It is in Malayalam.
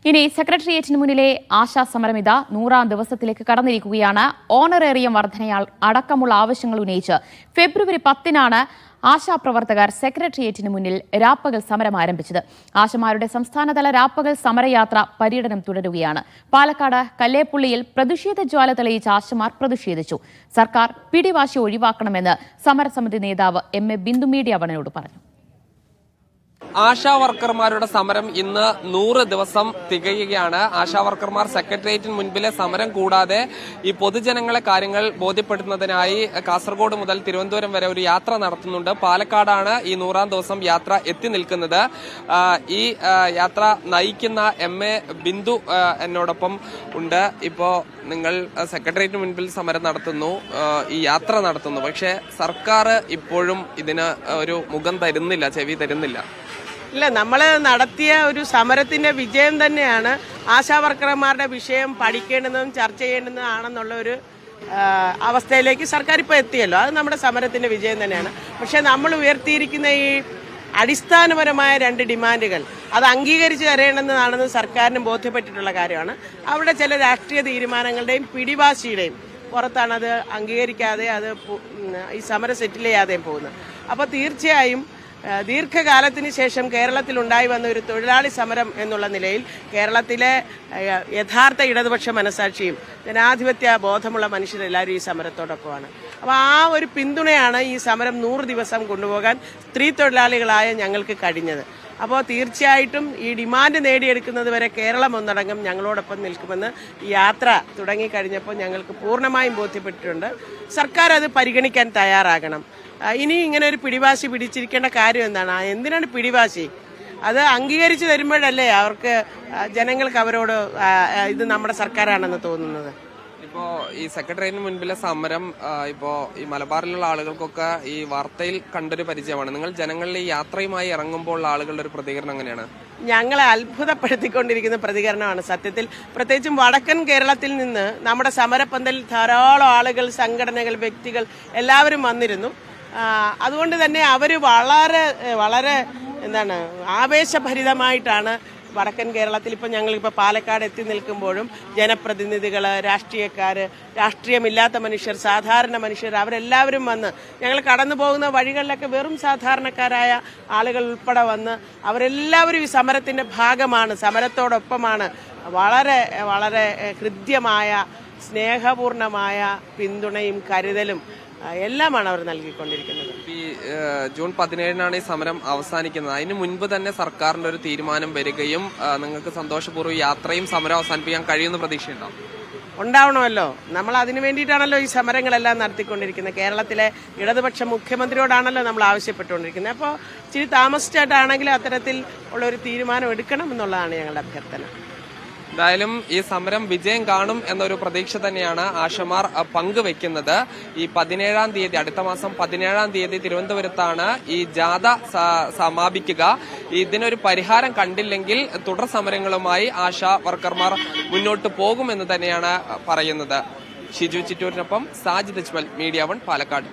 ഇനി സെക്രട്ടേറിയറ്റിന് മുന്നിലെ ആശാ സമരം ഇതാ 100ാം ദിവസത്തിലേക്ക് കടന്നിരിക്കുകയാണ്. ഓണറേറിയം വർധന അടക്കമുള്ള ആവശ്യങ്ങൾ ഉന്നയിച്ച് ഫെബ്രുവരി 10-നാണ് ആശാപ്രവർത്തകർ സെക്രട്ടേറിയറ്റിന് മുന്നിൽ രാപ്പകൽ സമരം ആരംഭിച്ചത്. ആശമാരുടെ സംസ്ഥാനതല രാപ്പകൽ സമരയാത്ര പര്യടനം തുടരുകയാണ്. പാലക്കാട് കല്ലേപ്പുള്ളിയിൽ പ്രതിഷേധ ജ്വാല തെളിയിച്ച ആശമാർ പ്രതിഷേധിച്ചു. സർക്കാർ പിടിവാശി ഒഴിവാക്കണമെന്ന് സമരസമിതി നേതാവ് എം.എ. ബിന്ദു മീഡിയ വണിനോട് പറഞ്ഞു. ആശാ വർക്കർമാരുടെ സമരം ഇന്ന് 100 ദിവസം തികയുകയാണ്. ആശാ വർക്കർമാർ സെക്രട്ടേറിയറ്റിന് മുൻപിലെ സമരം കൂടാതെ ഈ പൊതുജനങ്ങളെ കാര്യങ്ങൾ ബോധ്യപ്പെടുത്തുന്നതിനായി കാസർഗോഡ് മുതൽ തിരുവനന്തപുരം വരെ ഒരു യാത്ര നടത്തുന്നുണ്ട്. പാലക്കാടാണ് ഈ 100ാം ദിവസം യാത്ര എത്തി നിൽക്കുന്നത്. ഈ യാത്ര നയിക്കുന്ന എം.എ. ബിന്ദു എന്നോടൊപ്പം ഉണ്ട്. ഇപ്പോ നിങ്ങൾ സെക്രട്ടേറിയറ്റിന് മുൻപിൽ സമരം നടത്തുന്നു, ഈ യാത്ര നടത്തുന്നു, പക്ഷേ സർക്കാർ ഇപ്പോഴും ഇതിന് ഒരു മുഖം തരുന്നില്ല, ചെവി തരുന്നില്ല. ഇല്ല, നമ്മൾ നടത്തിയ ഒരു സമരത്തിന്റെ വിജയം തന്നെയാണ്. ആശാ വർക്കർമാരുടെ വിഷയം പഠിക്കേണ്ടതും ചർച്ച ചെയ്യേണ്ടതുമാണെന്നുള്ള ഒരു അവസ്ഥയിലേക്ക് സർക്കാർ ഇപ്പോൾ എത്തിയല്ലോ. അത് നമ്മുടെ സമരത്തിന്റെ വിജയം തന്നെയാണ്. പക്ഷെ നമ്മൾ ഉയർത്തിയിരിക്കുന്ന ഈ അടിസ്ഥാനപരമായ 2 ഡിമാൻഡുകൾ അത് അംഗീകരിച്ച് തരേണ്ടതാണെന്ന് സർക്കാരിന് ബോധ്യപ്പെട്ടിട്ടുള്ള കാര്യമാണ്. അവിടെ ചില രാഷ്ട്രീയ തീരുമാനങ്ങളുടെയും പിടിവാശിയുടെയും പുറത്താണ് അത് അംഗീകരിക്കാതെ അത് ഈ സമരം സെറ്റിൽ ചെയ്യാതെയും പോകുന്നത്. അപ്പോൾ തീർച്ചയായും ദീർഘകാലത്തിന് ശേഷം കേരളത്തിൽ ഉണ്ടായി വന്ന ഒരു തൊഴിലാളി സമരം എന്നുള്ള നിലയിൽ കേരളത്തിലെ യഥാർത്ഥ ഇടതുപക്ഷ മനസാക്ഷിയും ജനാധിപത്യ ബോധമുള്ള മനുഷ്യരെല്ലാവരും ഈ സമരത്തോടൊപ്പമാണ്. അപ്പോൾ ആ ഒരു പിന്തുണയാണ് ഈ സമരം 100 ദിവസം കൊണ്ടുപോകാൻ സ്ത്രീ തൊഴിലാളികളായ ഞങ്ങൾക്ക് കഴിഞ്ഞത്. അപ്പോൾ തീർച്ചയായിട്ടും ഈ ഡിമാൻഡ് നേടിയെടുക്കുന്നത് വരെ കേരളം ഒന്നടങ്കം ഞങ്ങളോടൊപ്പം നിൽക്കുമെന്ന് ഈ യാത്ര തുടങ്ങിക്കഴിഞ്ഞപ്പോൾ ഞങ്ങൾക്ക് പൂർണ്ണമായും ബോധ്യപ്പെട്ടിട്ടുണ്ട്. സർക്കാർ അത് പരിഗണിക്കാൻ തയ്യാറാകണം. ഇനി ഇങ്ങനെ ഒരു പിടിവാശി പിടിച്ചിരിക്കേണ്ട കാര്യം എന്താണ്? എന്തിനാണ് പിടിവാശി? അത് അംഗീകരിച്ചു തരുമ്പോഴല്ലേ അവർക്ക് ജനങ്ങൾക്ക് അവരോട് ഇത് നമ്മുടെ സർക്കാരാണെന്ന് തോന്നുന്നത്. ഇപ്പോ ഈ സെക്രട്ടേറിയറ്റിന് മുൻപിലെ സമരം ഇപ്പോ ഈ മലബാറിലുള്ള ആളുകൾക്കൊക്കെ ഈ വാർത്തയിൽ കണ്ടൊരു പരിചയമാണ്. നിങ്ങൾ ജനങ്ങളിൽ ഈ യാത്രയുമായി ഇറങ്ങുമ്പോൾ ആളുകളുടെ ഒരു പ്രതികരണം എങ്ങനെയാണ്? ഞങ്ങളെ അത്ഭുതപ്പെടുത്തിക്കൊണ്ടിരിക്കുന്ന പ്രതികരണമാണ് സത്യത്തിൽ. പ്രത്യേകിച്ചും വടക്കൻ കേരളത്തിൽ നിന്ന് നമ്മുടെ സമരപ്പന്തലിൽ ധാരാളം ആളുകൾ, സംഘടനകൾ, വ്യക്തികൾ എല്ലാവരും വന്നിരുന്നു. അതുകൊണ്ട് തന്നെ അവർ വളരെ എന്താണ് ആവേശഭരിതമായിട്ടാണ് വടക്കൻ കേരളത്തിൽ ഇപ്പം ഞങ്ങളിപ്പോൾ പാലക്കാട് എത്തി നിൽക്കുമ്പോഴും ജനപ്രതിനിധികൾ, രാഷ്ട്രീയക്കാർ, രാഷ്ട്രീയമില്ലാത്ത മനുഷ്യർ, സാധാരണ മനുഷ്യർ അവരെല്ലാവരും വന്ന് ഞങ്ങൾ കടന്നു പോകുന്ന വഴികളിലൊക്കെ വെറും സാധാരണക്കാരായ ആളുകൾ ഉൾപ്പെടെ വന്ന് അവരെല്ലാവരും ഈ സമരത്തിൻ്റെ ഭാഗമാണ്, സമരത്തോടൊപ്പമാണ്. വളരെ ഹൃദ്യമായ സ്നേഹപൂർണമായ പിന്തുണയും കരുതലും എല്ലാമാണ് അവർ നൽകിക്കൊണ്ടിരിക്കുന്നത്. ഈ ജൂൺ 17-നാണ് ഈ സമരം അവസാനിക്കുന്നത്. അതിന് മുൻപ് തന്നെ സർക്കാരിന്റെ ഒരു തീരുമാനം വരികയും നിങ്ങൾക്ക് സന്തോഷപൂർവ്വം യാത്രയും സമരം അവസാനിപ്പിക്കാൻ കഴിയുന്ന പ്രതീക്ഷയുണ്ടാവും. ഉണ്ടാവണമല്ലോ. നമ്മൾ അതിനു വേണ്ടിയിട്ടാണല്ലോ ഈ സമരങ്ങളെല്ലാം നടത്തിക്കൊണ്ടിരിക്കുന്നത്. കേരളത്തിലെ ഇടതുപക്ഷ മുഖ്യമന്ത്രിയോടാണല്ലോ നമ്മൾ ആവശ്യപ്പെട്ടുകൊണ്ടിരിക്കുന്നത്. അപ്പോൾ ഇച്ചിരി താമസിച്ചായിട്ടാണെങ്കിലും അത്തരത്തിൽ ഉള്ള ഒരു തീരുമാനം എടുക്കണം എന്നുള്ളതാണ് ഞങ്ങളുടെ അഭ്യർത്ഥന. എന്തായാലും ഈ സമരം വിജയം കാണും എന്നൊരു പ്രതീക്ഷ തന്നെയാണ് ആശമാർ പങ്കുവെക്കുന്നത്. ഈ 17-ാം തീയതി, അടുത്ത മാസം 17-ാം തീയതി തിരുവനന്തപുരത്താണ് ഈ ജാഥ സമാപിക്കുക. ഇതിനൊരു പരിഹാരം കണ്ടില്ലെങ്കിൽ തുടർ സമരങ്ങളുമായി ആശാ വർക്കർമാർ മുന്നോട്ട് പോകുമെന്ന് തന്നെയാണ് പറയുന്നത്. ഷിജു ചിറ്റൂരിനൊപ്പം സാജിദ് അജ്മൽ, മീഡിയ 1 പാലക്കാട്.